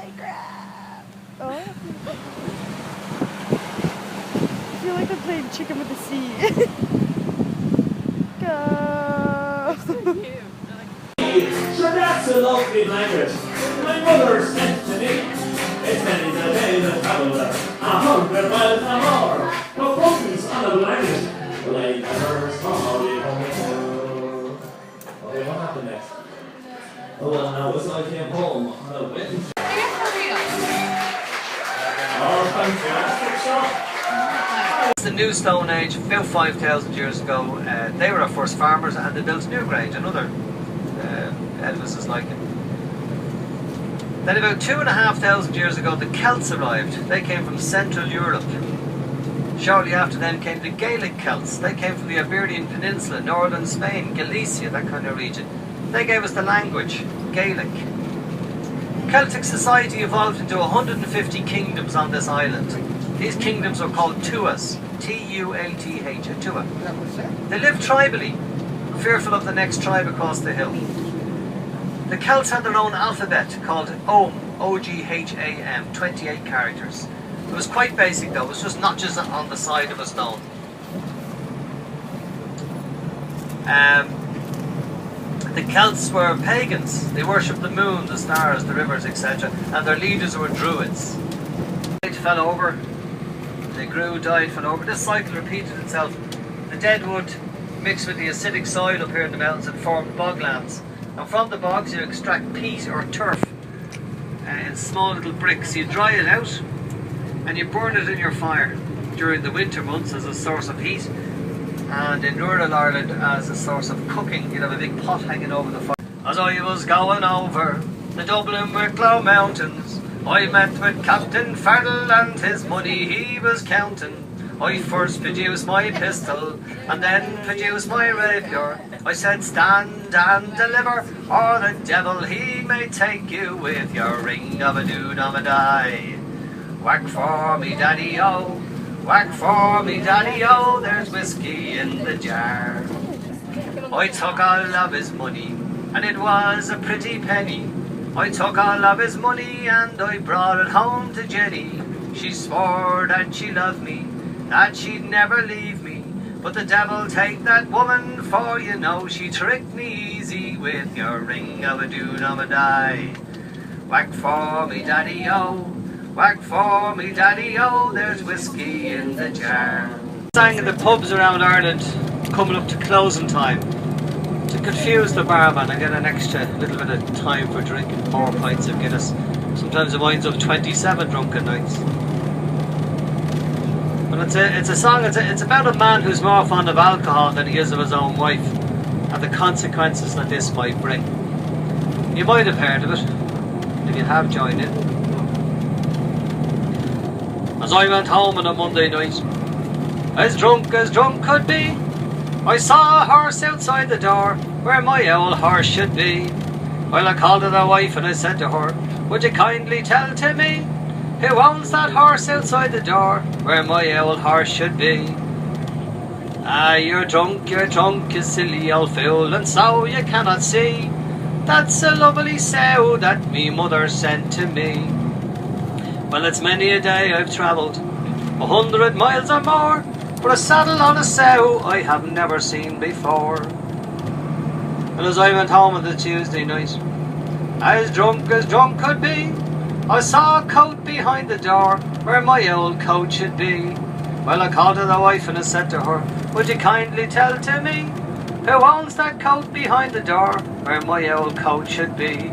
like crap. Oh. I feel like I'm playing chicken with the sea. Go. So cute. Sure, that's a lovely blanket. My mother sent to me. It's many the day that travel there, 100 miles an hour. No buttons on a blanket. Like never small home. Okay, what happened next? Oh well, now it was I came home on a Wednesday. Oh, fantastic shot. It's the New Stone Age, about 5,000 years ago. They were our first farmers, and they built Newgrange, another Elvis is like it. Then about 2,500 years ago the Celts arrived. They came from Central Europe. Shortly after them came the Gaelic Celts. They came from the Iberian Peninsula, northern Spain, Galicia, that kind of region. They gave us the language, Gaelic. Celtic society evolved into 150 kingdoms on this island. These kingdoms were called tuaths, T-U-A-T-H, a tuath. They lived tribally, fearful of the next tribe across the hill. The Celts had their own alphabet called Ogham, O-G-H-A-M, 28 characters. It was quite basic though, it was just notches on the side of a stone. The Celts were pagans. They worshipped the moon, the stars, the rivers, etc. And their leaders were druids. They fell over, they grew, died, fell over. This cycle repeated itself. The dead wood mixed with the acidic soil up here in the mountains and formed boglands. And from the bogs you extract peat or turf in small little bricks. You dry it out and you burn it in your fire during the winter months as a source of heat, and in rural Ireland as a source of cooking. You'd have a big pot hanging over the fire. As I was going over the Dublin Wicklow Mountains, I met with Captain Farrell and his money he was counting. I first produced my pistol and then produced my rapier. I said, stand and deliver, or the devil he may take you with your ring of a doom-a-die. Whack for me daddy-o, whack for me daddy-o, there's whiskey in the jar. I took all of his money, and it was a pretty penny. I took all of his money and I brought it home to Jenny. She swore that she loved me, that she'd never leave me. But the devil take that woman, for you know she tricked me easy with your ring of a doom-a-die. Whack for me daddy-o, whack for me daddy-o, there's whiskey in the jar. Sang in the pubs around Ireland coming up to closing time to confuse the barman and get an extra little bit of time for drinking 4 pints of Guinness. Sometimes it winds up 27 drunken nights. But it's a song, it's about a man who's more fond of alcohol than he is of his own wife, and the consequences that this might bring. You might have heard of it, if you have joined in. As I went home on a Monday night, as drunk could be, I saw a horse outside the door, where my old horse should be. Well, I called to the wife and I said to her, would you kindly tell to me, who owns that horse outside the door, where my old horse should be? Ah, you're drunk, you silly old fool, and so you cannot see. That's a lovely sow that me mother sent to me. Well, it's many a day I've travelled, 100 miles or more, for a saddle on a sow I have never seen before. And as I went home on the Tuesday night, as drunk could be, I saw a coat behind the door, where my old coat should be. Well, I called to the wife and I said to her, would you kindly tell to me, who owns that coat behind the door, where my old coat should be?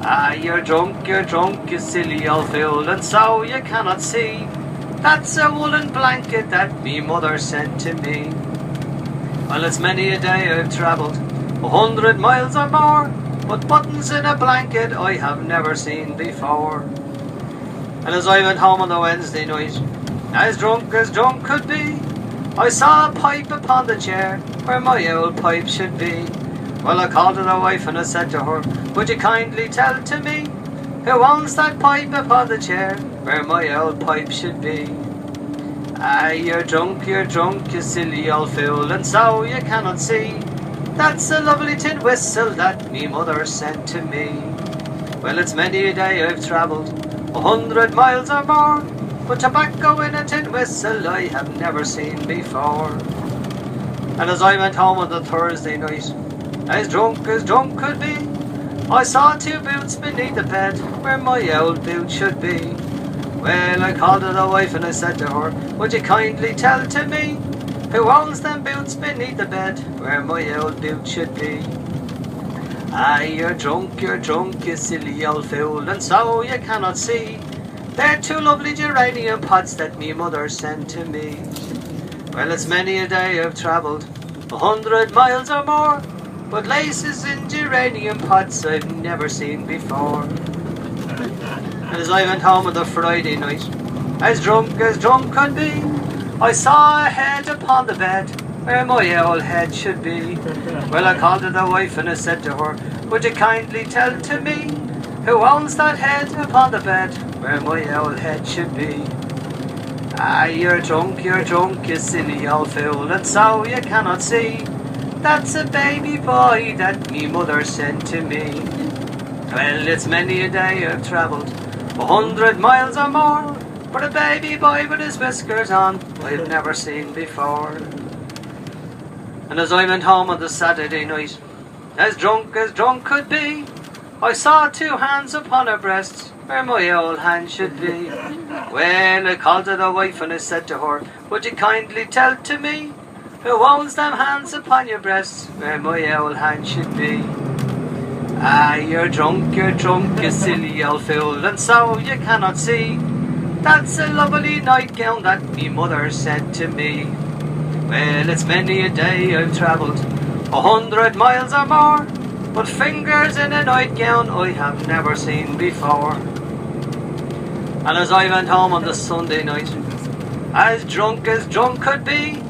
Ah, you're drunk, you silly old fool, and so you cannot see. That's a woolen blanket that me mother sent to me. Well, it's many a day I've travelled, 100 miles or more, but buttons in a blanket I have never seen before. And as I went home on the Wednesday night, as drunk could be, I saw a pipe upon the chair, where my old pipe should be. Well, I called to the wife and I said to her, would you kindly tell to me, who owns that pipe upon the chair, where my old pipe should be? Ah, you're drunk, you silly old fool, and so you cannot see. That's a lovely tin whistle that me mother sent to me. Well, it's many a day I've travelled 100 miles or more, but tobacco in a tin whistle I have never seen before. And as I went home on the Thursday night, as drunk could be, I saw two boots beneath the bed where my old boot should be. Well, I called to the wife and I said to her, would you kindly tell to me who owns them boots beneath the bed where my old boot should be? Ah, you're drunk, you silly old fool, and so you cannot see. They're two lovely geranium pots that me mother sent to me. Well, it's many a day I've travelled 100 miles or more, but laces in geranium pots I've never seen before. And as I went home on the Friday night, as drunk could be, I saw a head upon the bed where my old head should be. Well, I called to the wife and I said to her, would you kindly tell to me who owns that head upon the bed where my old head should be? Ah, you're drunk, you silly old fool, and so you cannot see. That's a baby boy that me mother sent to me. Well, it's many a day I've travelled 100 miles or more, but a baby boy with his whiskers on I've never seen before. And as I went home on the Saturday night, as drunk could be, I saw two hands upon her breast where my old hand should be. Well, I called to the wife and I said to her, would you kindly tell to me who owns them hands upon your breast where my old hand should be? Ah, you're drunk, you silly old fool, and so you cannot see. That's a lovely nightgown that me mother sent to me. Well, it's many a day I've travelled 100 miles or more, but fingers in a nightgown I have never seen before. And as I went home on the Sunday night, as drunk could be,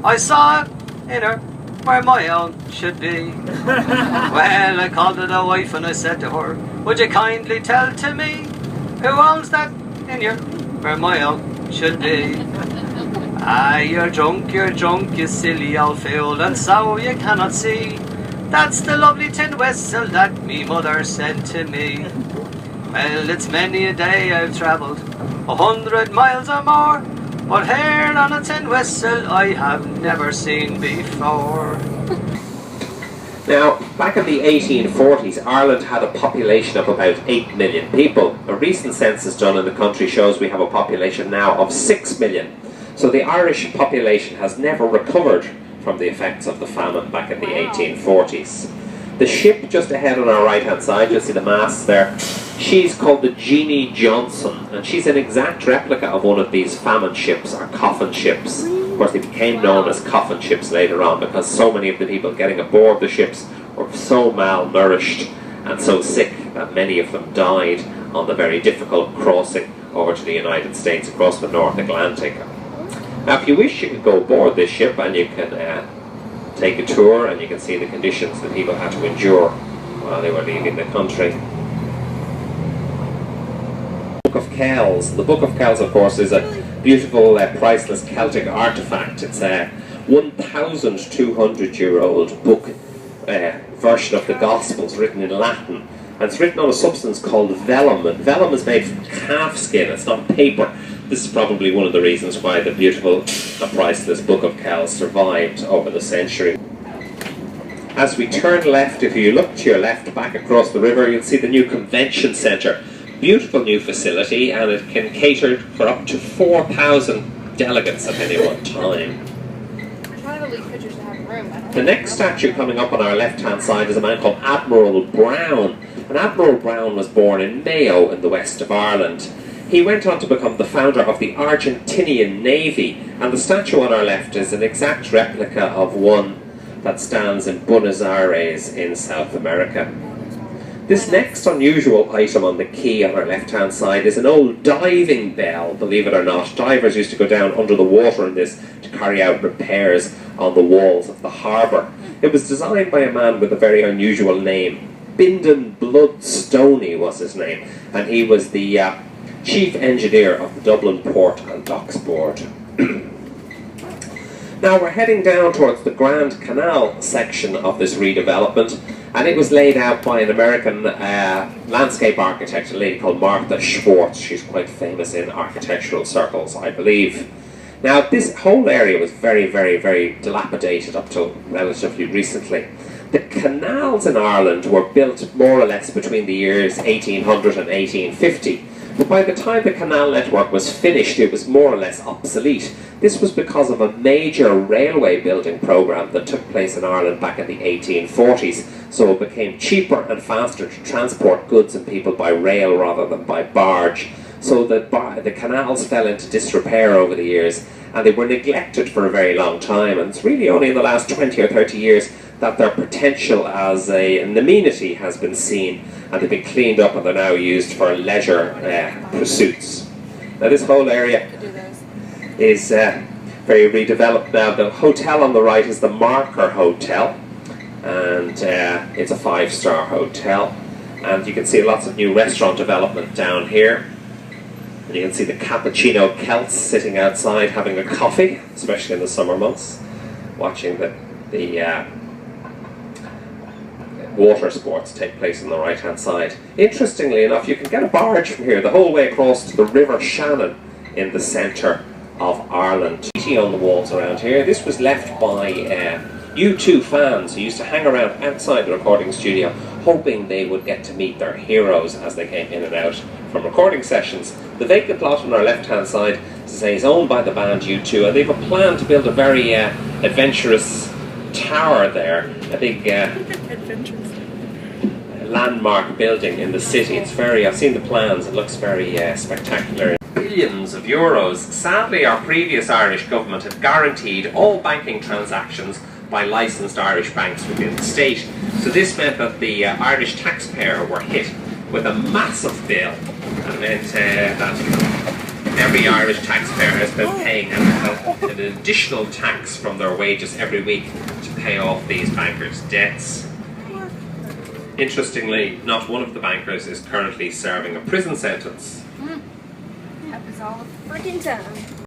I saw in her where my own should be. Well, I called to the wife and I said to her, would you kindly tell to me who owns that in your where my own should be? Ah, you're drunk, you silly old fool, and so you cannot see. That's the lovely tin whistle that me mother sent to me. Well, it's many a day I've travelled 100 miles or more, but here on a tin whistle I have never seen before. Now, back in the 1840s, Ireland had a population of about 8 million people. A recent census done in the country shows we have a population now of 6 million. So the Irish population has never recovered from the effects of the famine back in the 1840s. The ship just ahead on our right hand side, you'll see the mast there, she's called the Jeannie Johnson, and she's an exact replica of one of these famine ships, or coffin ships. Of course, they became known as coffin ships later on because so many of the people getting aboard the ships were so malnourished and so sick that many of them died on the very difficult crossing over to the United States across the North Atlantic. Now, if you wish, you can go aboard this ship and you can take a tour and you can see the conditions that people had to endure while they were leaving the country. Book of Kells. The Book of Kells, of course, is a beautiful, priceless Celtic artefact. It's a 1,200-year-old book version of the Gospels written in Latin. And it's written on a substance called vellum, and vellum is made from calf skin, it's not paper. This is probably one of the reasons why the beautiful and priceless Book of Kells survived over the century. As we turn left, if you look to your left back across the river, you'll see the new convention centre. Beautiful new facility, and it can cater for up to 4,000 delegates at any one time. I'm trying to leave pictures to have room. The next statue coming up on our left-hand side is a man called Admiral Brown. And Admiral Brown was born in Mayo in the west of Ireland. He went on to become the founder of the Argentinian Navy, and the statue on our left is an exact replica of one that stands in Buenos Aires in South America. This next unusual item on the quay on our left-hand side is an old diving bell, believe it or not. Divers used to go down under the water in this to carry out repairs on the walls of the harbour. It was designed by a man with a very unusual name. Bindon Bloodstoney was his name, and he was the chief engineer of the Dublin Port and Docks Board. Now we're heading down towards the Grand Canal section of this redevelopment, And it was laid out by an American landscape architect, a lady called Martha Schwartz. She's quite famous in architectural circles, I believe. Now, this whole area was very, very, very dilapidated up till relatively recently. The canals in Ireland were built more or less between the years 1800 and 1850. But by the time the canal network was finished, it was more or less obsolete. This was because of a major railway building programme that took place in Ireland back in the 1840s. So it became cheaper and faster to transport goods and people by rail rather than by barge. So the canals fell into disrepair over the years, and they were neglected for a very long time. And it's really only in the last 20 or 30 years that their potential as an amenity has been seen, and they've been cleaned up and they're now used for leisure pursuits. Now this whole area is very redeveloped now. The hotel on the right is the Marker Hotel, and it's a 5-star hotel. And you can see lots of new restaurant development down here. And you can see the Cappuccino Celts sitting outside having a coffee, especially in the summer months, watching the water sports take place on the right hand side. Interestingly enough, you can get a barge from here the whole way across to the River Shannon in the centre of Ireland. On the walls around here. This was left by U2 fans who used to hang around outside the recording studio hoping they would get to meet their heroes as they came in and out from recording sessions. The vacant lot on our left hand side, as I say, is owned by the band U2, and they have a plan to build a very adventurous tower there, a big landmark building in the city. It's very, I've seen the plans, it looks very spectacular. Billions of euros. Sadly, our previous Irish government had guaranteed all banking transactions by licensed Irish banks within the state. So this meant that the Irish taxpayer were hit with a massive bill, and meant that every Irish taxpayer has been paying an additional tax from their wages every week to pay off these bankers' debts. Interestingly, not one of the bankers is currently serving a prison sentence. That was all freaking time.